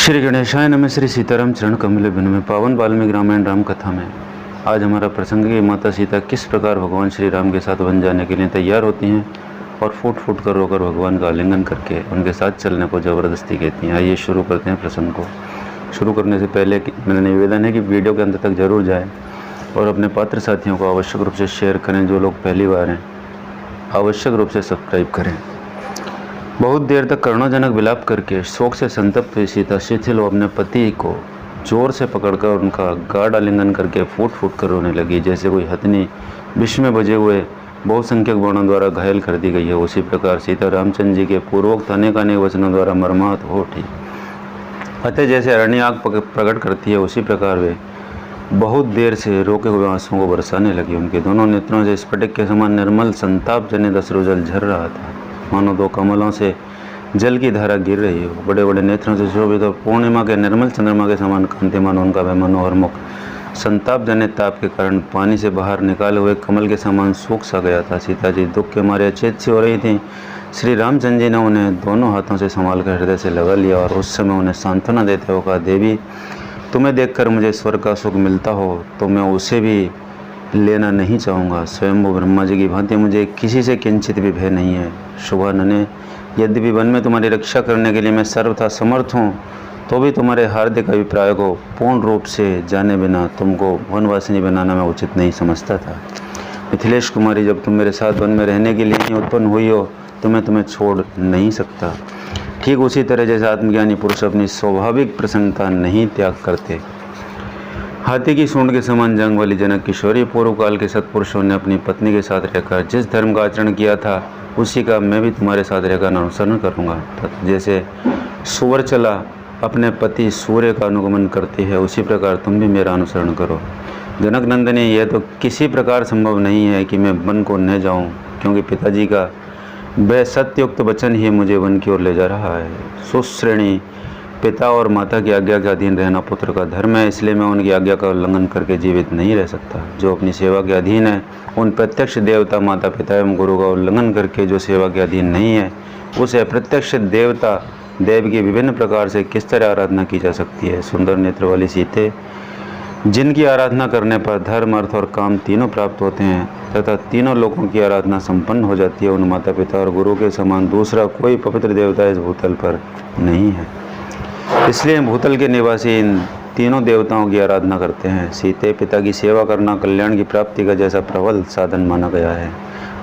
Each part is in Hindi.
श्री गणेशाय नमः। श्री सीताराम चरण कमल बिन में पावन वाल्मीकि रामायण राम कथा में आज हमारा प्रसंग है कि माता सीता किस प्रकार भगवान श्री राम के साथ वन जाने के लिए तैयार होती हैं और फूट फूट कर रोकर भगवान का आलिंगन करके उनके साथ चलने को ज़बरदस्ती कहती हैं। आइए शुरू करते हैं प्रसंग को। शुरू करने से पहले मेरा निवेदन है कि वीडियो के अंत तक जरूर जाएँ और अपने पात्र साथियों को आवश्यक रूप से शेयर करें। जो लोग पहली बार हैं आवश्यक रूप से सब्सक्राइब करें। बहुत देर तक करुणाजनक विलाप करके शोक से संतप्त हुई सीता शिथिल व अपने पति को जोर से पकड़कर उनका गाढ़ आलिंगन करके फूट फूट कर रोने लगी। जैसे कोई हथनी विष में बजे हुए बहुसंख्यक बाणों द्वारा घायल कर दी गई है, उसी प्रकार सीता रामचंद्र जी के पूर्वोक्त अनेक वचनों द्वारा मर्माहत हो उठी। अतः जैसे अरण्य आग प्रकट करती है उसी प्रकार वे बहुत देर से रोके हुए आंसुओं को बरसाने लगी। उनके दोनों नेत्रों से स्फटिक के समान निर्मल संताप जनित अश्रुजल झर रहा था, मानो दो कमलों से जल की धारा गिर रही हो। बड़े बड़े नेत्रों से शोभित और पूर्णिमा के निर्मल चंद्रमा के समान कांतिमान उनका वह मनोहर मुख संताप जनित ताप के कारण पानी से बाहर निकाले हुए कमल के समान सूख सा गया था। सीता जी दुख के मारे अचेत सी हो रही थी। श्री रामचंद्र जी ने उन्हें दोनों हाथों से संभाल कर हृदय से लगा लिया और उस समय उन्हें सांत्वना देते हुए कहा, देवी तुम्हें देखकर मुझे स्वर्ग का सुख मिलता हो तो मैं उसे भी लेना नहीं चाहूँगा। स्वयं ब्रह्मा जी की भांति मुझे किसी से किंचित भी भय नहीं है। शुभानने, यद्यपि वन में तुम्हारी रक्षा करने के लिए मैं सर्वथा समर्थ हूँ, तो भी तुम्हारे हार्दिक अभिप्राय को पूर्ण रूप से जाने बिना तुमको वनवासिनी बनाना मैं उचित नहीं समझता था। मिथिलेश कुमारी, जब तुम मेरे साथ वन में रहने के लिए ही उत्पन्न हुई हो तो मैं तुम्हें छोड़ नहीं सकता। ठीक उसी तरह जैसे आत्मज्ञानी पुरुष अपनी स्वाभाविक प्रसन्नता नहीं त्याग करते। हाथी की सूंड के समान जंग वाली जनक किशोरी पूर्व काल के सत्पुरुषों ने अपनी पत्नी के साथ रहकर जिस धर्म का आचरण किया था उसी का मैं भी तुम्हारे साथ रहकर अनुसरण करूँगा। जैसे सुवर चला अपने पति सूर्य का अनुगमन करती है उसी प्रकार तुम भी मेरा अनुसरण करो। जनक नंदनी, यह तो किसी प्रकार संभव नहीं है कि मैं वन को न जाऊँ, क्योंकि पिताजी का वह सत्युक्त वचन ही मुझे वन की ओर ले जा रहा है। सुश्रेणी पिता और माता की आज्ञा के अधीन रहना पुत्र का धर्म है, इसलिए मैं उनकी आज्ञा का उल्लंघन करके जीवित नहीं रह सकता। जो अपनी सेवा के अधीन है उन प्रत्यक्ष देवता माता पिता एवं गुरु का उल्लंघन करके जो सेवा के अधीन नहीं है उसे प्रत्यक्ष देवता देव की विभिन्न प्रकार से किस तरह आराधना की जा सकती है। सुंदर नेत्र वाली सीते, जिनकी आराधना करने पर धर्म अर्थ और काम तीनों प्राप्त होते हैं तथा तीनों लोगों की आराधना संपन्न हो जाती है, उन माता पिता और गुरु के समान दूसरा कोई पवित्र देवता इस भूतल पर नहीं है। इसलिए भूतल के निवासी इन तीनों देवताओं की आराधना करते हैं। सीते, पिता की सेवा करना कल्याण की प्राप्ति का जैसा प्रबल साधन माना गया है,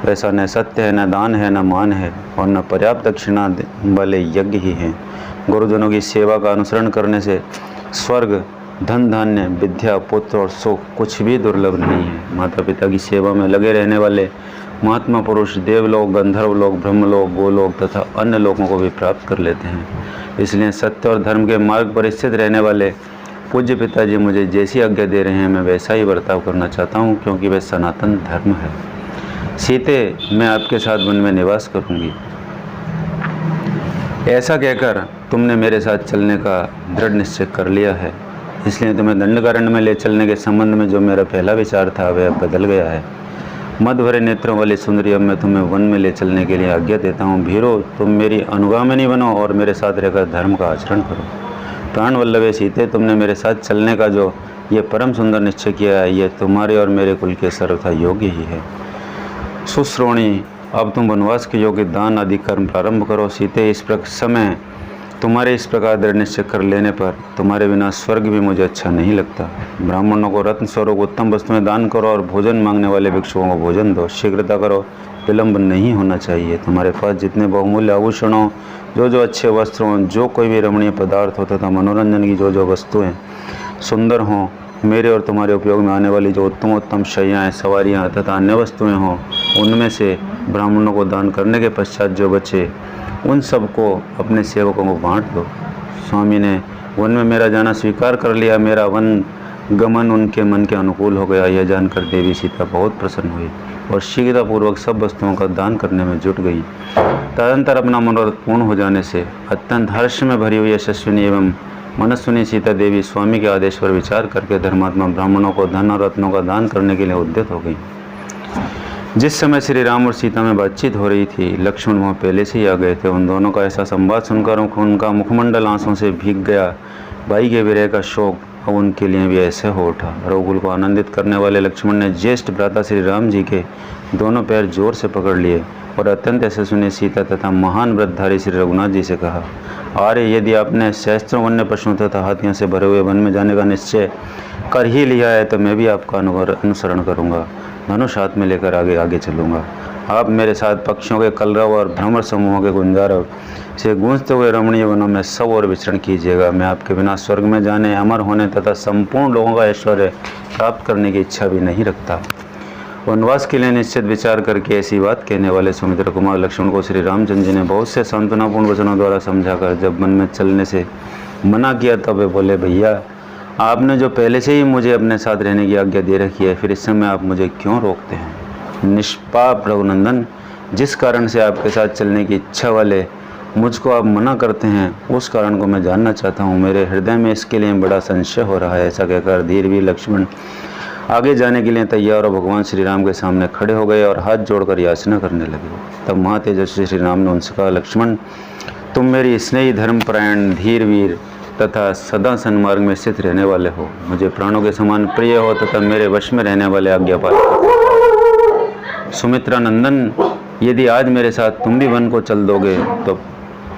वैसा न सत्य है, न दान है, न मान है और न पर्याप्त दक्षिणा वाले यज्ञ ही हैं। गुरुजनों की सेवा का अनुसरण करने से स्वर्ग, धन धान्य, विद्या, पुत्र और सुख कुछ भी दुर्लभ नहीं है। माता पिता की सेवा में लगे रहने वाले महात्मा पुरुष देवलोक, गंधर्वलोक, ब्रह्मलोक, गोलोक तथा अन्य लोगों को भी प्राप्त कर लेते हैं। इसलिए सत्य और धर्म के मार्ग पर स्थित रहने वाले पूज्य पिताजी मुझे जैसी आज्ञा दे रहे हैं मैं वैसा ही बर्ताव करना चाहता हूँ, क्योंकि वह सनातन धर्म है। सीते, मैं आपके साथ वन में निवास करूँगी। ऐसा कहकर तुमने मेरे साथ चलने का दृढ़ निश्चय कर लिया है, इसलिए तुम्हें दंडकारण्य में ले चलने के संबंध में जो मेरा पहला विचार था वह बदल गया है। मद भरे नेत्रों वाली सुंदरी, अब मैं तुम्हें वन में ले चलने के लिए आज्ञा देता हूँ। भीरो, तुम मेरी अनुगामिनी बनो और मेरे साथ रहकर धर्म का आचरण करो। प्राण वल्लभे सीते, तुमने मेरे साथ चलने का जो ये परम सुंदर निश्चय किया है यह तुम्हारे और मेरे कुल के सर्वथा योग्य ही है। सुश्रोणी, अब तुम वनवास के योग्य दान आदि कर्म प्रारंभ करो। सीते, इस समय तुम्हारे इस प्रकार दृढ़ निश्चय कर लेने पर तुम्हारे बिना स्वर्ग भी मुझे अच्छा नहीं लगता। ब्राह्मणों को रत्न स्वरूप उत्तम वस्तुएं दान करो और भोजन मांगने वाले भिक्षुओं को भोजन दो। शीघ्रता करो, विलंब नहीं होना चाहिए। तुम्हारे पास जितने बहुमूल्य आभूषण हों, जो अच्छे वस्त्र हों, जो कोई भी रमणीय पदार्थ हो तथा मनोरंजन की जो वस्तुएँ सुंदर हों, मेरे और तुम्हारे उपयोग में आने वाली जो उत्तम शैयाएँ, सवारियाँ तथा अन्य वस्तुएँ हों, उनमें से ब्राह्मणों को दान करने के पश्चात जो बचे उन सबको अपने सेवकों को बांट दो। स्वामी ने वन में मेरा जाना स्वीकार कर लिया। मेरा वन गमन उनके मन के अनुकूल हो गया। यह जानकर देवी सीता बहुत प्रसन्न हुई और शीघ्रतापूर्वक सब वस्तुओं का दान करने में जुट गई। तदंतर अपना मनोरथ पूर्ण हो जाने से अत्यंत हर्ष में भरी हुई यशस्विनी एवं मनस्विनी सीता देवी स्वामी के आदेश पर विचार करके धर्मात्मा ब्राह्मणों को धन और रत्नों का दान करने के लिए उद्यत हो गई। जिस समय श्री राम और सीता में बातचीत हो रही थी, लक्ष्मण वहाँ पहले से ही आ गए थे। उन दोनों का ऐसा संवाद सुनकर उनका मुखमंडल आंसुओं से भीग गया। भाई के विरह का शोक अब उनके लिए भी ऐसे हो उठा। रघुकुल को आनंदित करने वाले लक्ष्मण ने ज्येष्ठ भ्राता श्री राम जी के दोनों पैर जोर से पकड़ लिए और अत्यंत ऐसे सुने सीता तथा महान व्रतधारी श्री रघुनाथ जी से कहा, आर्य, यदि आपने सहस्त्रों वन्य पशुओं तथा हाथियों से भरे हुए वन में जाने का निश्चय कर ही लिया है तो मैं भी आपका अनुसरण करूँगा। धनुष हाथ में लेकर आगे आगे चलूँगा। आप मेरे साथ पक्षियों के कलरव और भ्रमर समूहों के गुंजारव से गूंजते हुए रमणीय वनों में सब और विचरण कीजिएगा। मैं आपके बिना स्वर्ग में जाने, अमर होने तथा संपूर्ण लोगों का ऐश्वर्य प्राप्त करने की इच्छा भी नहीं रखता। वनवास के लिए निश्चित विचार करके ऐसी बात कहने वाले सुमित्रा कुमार लक्ष्मण को श्री रामचंद्र जी ने बहुत से सांत्वनापूर्ण वचनों द्वारा समझाकर जब मन में चलने से मना किया तब वे बोले, भैया, आपने जो पहले से ही मुझे अपने साथ रहने की आज्ञा दे रखी है, फिर इस समय आप मुझे क्यों रोकते हैं? निष्पाप रघुनंदन, जिस कारण से आपके साथ चलने की इच्छा वाले मुझको आप मना करते हैं, उस कारण को मैं जानना चाहता हूँ। मेरे हृदय में इसके लिए बड़ा संशय हो रहा है। ऐसा कहकर धीरवीर लक्ष्मण आगे जाने के लिए तैयार और भगवान श्री राम के सामने खड़े हो गए और हाथ जोड़कर याचना करने लगे। तब महातेजस्वी श्री राम ने उनसे कहा, लक्ष्मण, तुम मेरी स्नेही, धर्मपरायण, धीरवीर तथा सदा सन्मार्ग में स्थित रहने वाले हो, मुझे प्राणों के समान प्रिय हो तथा मेरे वश में रहने वाले आज्ञापालक। सुमित्रा नंदन, यदि आज मेरे साथ तुम भी वन को चल दोगे तो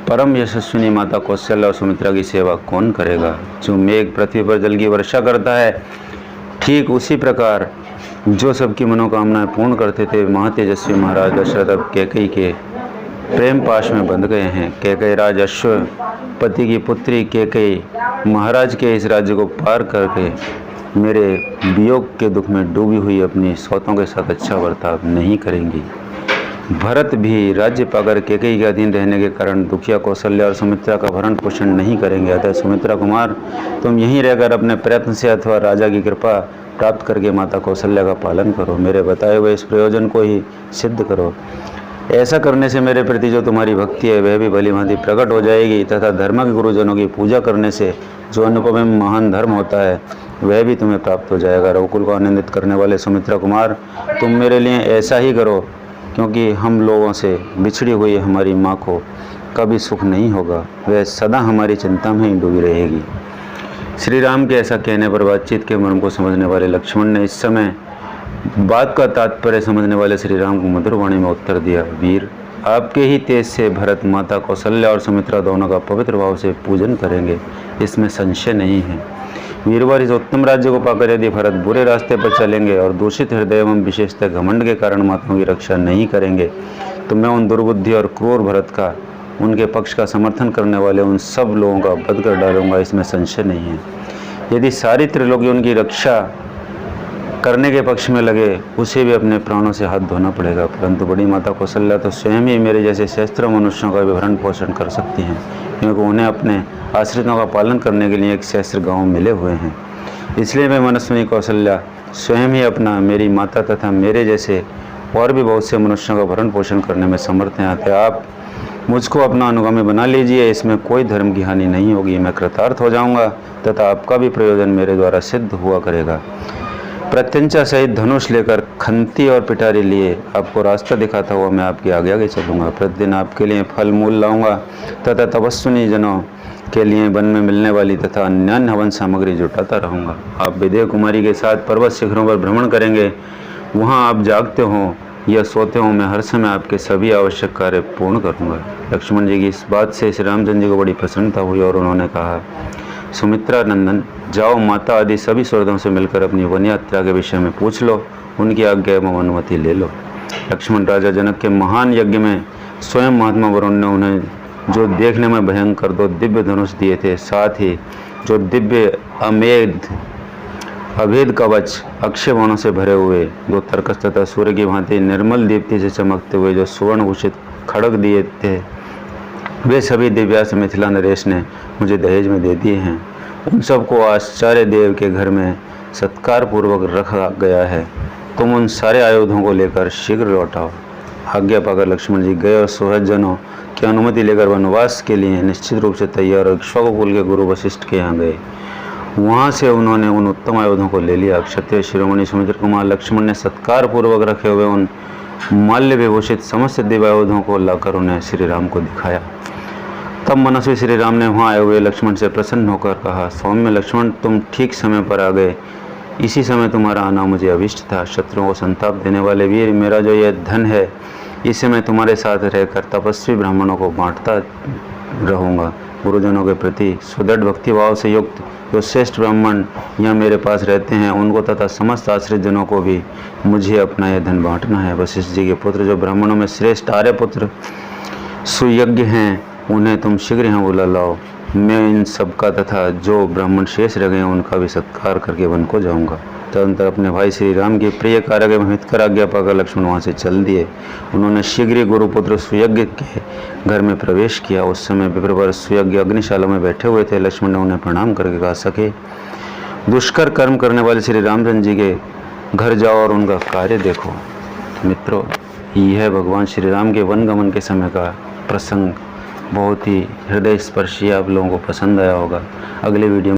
परम यशस्विनी माता कौशल्या और सुमित्रा की सेवा कौन करेगा? जो मेघ पृथ्वी पर जल की वर्षा करता है, ठीक उसी प्रकार जो सबकी मनोकामनाएं पूर्ण करते थे, महातेजस्वी महाराज दशरथ अब कैकेयी के प्रेम पाश में बंध गए हैं। कैकेयी राज अश्वपति की पुत्री कैकेयी महाराज के इस राज्य को पार करके मेरे वियोग के दुख में डूबी हुई अपनी सौतों के साथ अच्छा बर्ताव नहीं करेंगी। भरत भी राज्य पाकर कैकेयी के अधीन रहने के कारण दुखिया कौशल्या और सुमित्रा का भरण पोषण नहीं करेंगे। अतः सुमित्रा कुमार, तुम यहीं रहकर अपने प्रयत्न से अथवा राजा की कृपा प्राप्त करके माता कौशल्या का पालन करो। मेरे बताए हुए इस प्रयोजन को ही सिद्ध करो। ऐसा करने से मेरे प्रति जो तुम्हारी भक्ति है वह भी भली भांति प्रकट हो जाएगी तथा धर्म के गुरुजनों की पूजा करने से जो अनुपम महान धर्म होता है वह भी तुम्हें प्राप्त हो जाएगा। रघुकुल को आनंदित करने वाले सुमित्रा कुमार, तुम मेरे लिए ऐसा ही करो, क्योंकि हम लोगों से बिछड़ी हुई हमारी माँ को कभी सुख नहीं होगा, वह सदा हमारी चिंता में ही डूबी रहेगी। श्री राम के ऐसा कहने पर बातचीत के मर्म को समझने वाले लक्ष्मण ने इस समय बात का तात्पर्य समझने वाले श्री राम को मधुर वाणी में उत्तर दिया, वीर, आपके ही तेज से भरत माता कौशल्या और सुमित्रा दोनों का पवित्र भाव से पूजन करेंगे, इसमें संशय नहीं है। वीरवार इस उत्तम राज्य को पाकर यदि भरत बुरे रास्ते पर चलेंगे और दूषित हृदय एवं विशेषतः घमंड के कारण माताओं की रक्षा नहीं करेंगे तो मैं उन दुर्बुद्धि और क्रूर भरत का, उनके पक्ष का समर्थन करने वाले उन सब लोगों का वध कर डालूंगा, इसमें संशय नहीं है। यदि सारी त्रिलोकी उनकी रक्षा करने के पक्ष में लगे, उसे भी अपने प्राणों से हाथ धोना पड़ेगा, परंतु बड़ी माता कौशल्या तो स्वयं ही मेरे जैसे सहस्त्रों मनुष्यों का भी भरण पोषण कर सकती हैं, क्योंकि उन्हें अपने आश्रितों का पालन करने के लिए एक सहस्त्र गांव मिले हुए हैं। इसलिए मैं मनस्विनी कौशल्या स्वयं ही अपना, मेरी माता तथा मेरे जैसे और भी बहुत से मनुष्यों का भरण पोषण करने में समर्थ हैं। अतः आप मुझको अपना अनुगामी बना लीजिए, इसमें कोई धर्म की हानि नहीं होगी। मैं कृतार्थ हो जाऊंगा तथा आपका भी प्रयोजन मेरे द्वारा सिद्ध हुआ करेगा। प्रत्यंचा सहित धनुष लेकर खंती और पिटारी लिए आपको रास्ता दिखाता हुआ मैं आपके आगे आगे चलूँगा। प्रतिदिन आपके लिए फल मूल लाऊंगा तथा तपस्विनी जनों के लिए वन में मिलने वाली तथा अन्य हवन सामग्री जुटाता रहूँगा। आप विदेह कुमारी के साथ पर्वत शिखरों पर भ्रमण करेंगे। वहाँ आप जागते हों या सोते हों, मैं हर समय आपके सभी आवश्यक कार्य पूर्ण करूँगा। लक्ष्मण जी की इस बात से श्री रामचंद्र जी को बड़ी प्रसन्नता हुई और उन्होंने कहा, सुमित्रा नंदन, जाओ माता आदि सभी सुहृदों से मिलकर अपनी वन यात्रा के विषय में पूछ लो, उनकी आज्ञा एवं अनुमति ले लो। लक्ष्मण राजा जनक के महान यज्ञ में स्वयं महात्मा वरुण ने उन्हें जो देखने में भयंकर दो दिव्य धनुष दिए थे, साथ ही जो दिव्य अभेद कवच अक्षय बाणों से भरे हुए दो तर्कस तथा सूर्य की भांति निर्मल दीप्ति से चमकते हुए जो सुवर्ण भूषित खड़ग दिए थे, वे सभी दिव्यास्त्र मिथिला नरेश ने मुझे दहेज में दे दिए हैं। उन सबको आचार्य देव के घर में सत्कार पूर्वक रखा गया है। तुम उन सारे आयुधों को लेकर शीघ्र लौटाओ। आज्ञा पाकर लक्ष्मण जी गए और सुहृदजनों की अनुमति लेकर वनवास के लिए निश्चित रूप से तैयार और इक्ष्वाकुकुल के गुरु वशिष्ठ के यहाँ गए। वहाँ से उन्होंने उन उत्तम आयुधों को ले लिया। क्षत्रिय शिरोमणि सुमित्र कुमार लक्ष्मण ने सत्कार पूर्वक रखे हुए उन माल्य विभूषित समस्त दिव्यायुधों को लाकर उन्हें श्री राम को दिखाया। तब मनस्वी श्री राम ने वहाँ आए हुए लक्ष्मण से प्रसन्न होकर कहा, सौम्य लक्ष्मण, तुम ठीक समय पर आ गए। इसी समय तुम्हारा आना मुझे अभिष्ट था। शत्रुओं को संताप देने वाले वीर, मेरा जो यह धन है इसे मैं तुम्हारे साथ रहकर तपस्वी ब्राह्मणों को बांटता रहूँगा। गुरुजनों के प्रति सुदृढ़ भक्तिभाव से युक्त जो श्रेष्ठ ब्राह्मण यहाँ मेरे पास रहते हैं उनको तथा समस्त आश्रित जनों को भी मुझे अपना यह धन बांटना है। वशिष्ठ जी के पुत्र जो ब्राह्मणों में श्रेष्ठ आर्यपुत्र सुयज्ञ हैं उन्हें तुम शीघ्र यहाँ बुला लाओ। मैं इन सब का तथा जो ब्राह्मण शेष रह गए हैं उनका भी सत्कार करके वन को जाऊंगा। तदनंतर अपने भाई श्री राम की प्रिय कार्य के हितकर आज्ञा पाकर लक्ष्मण वहाँ से चल दिए। उन्होंने शीघ्र ही गुरुपुत्र सुयज्ञ के घर में प्रवेश किया। उस समय विप्रवर सुयज्ञ अग्निशाला में बैठे हुए थे। लक्ष्मण ने उन्हें प्रणाम करके कहा, सखे, दुष्कर कर्म करने वाले श्री रामचंद्र जी के घर जाओ और उनका कार्य देखो। मित्रों, यह भगवान श्री राम के वनगमन के समय का प्रसंग बहुत ही हृदय स्पर्शी, आप लोगों को पसंद आया होगा। अगले वीडियो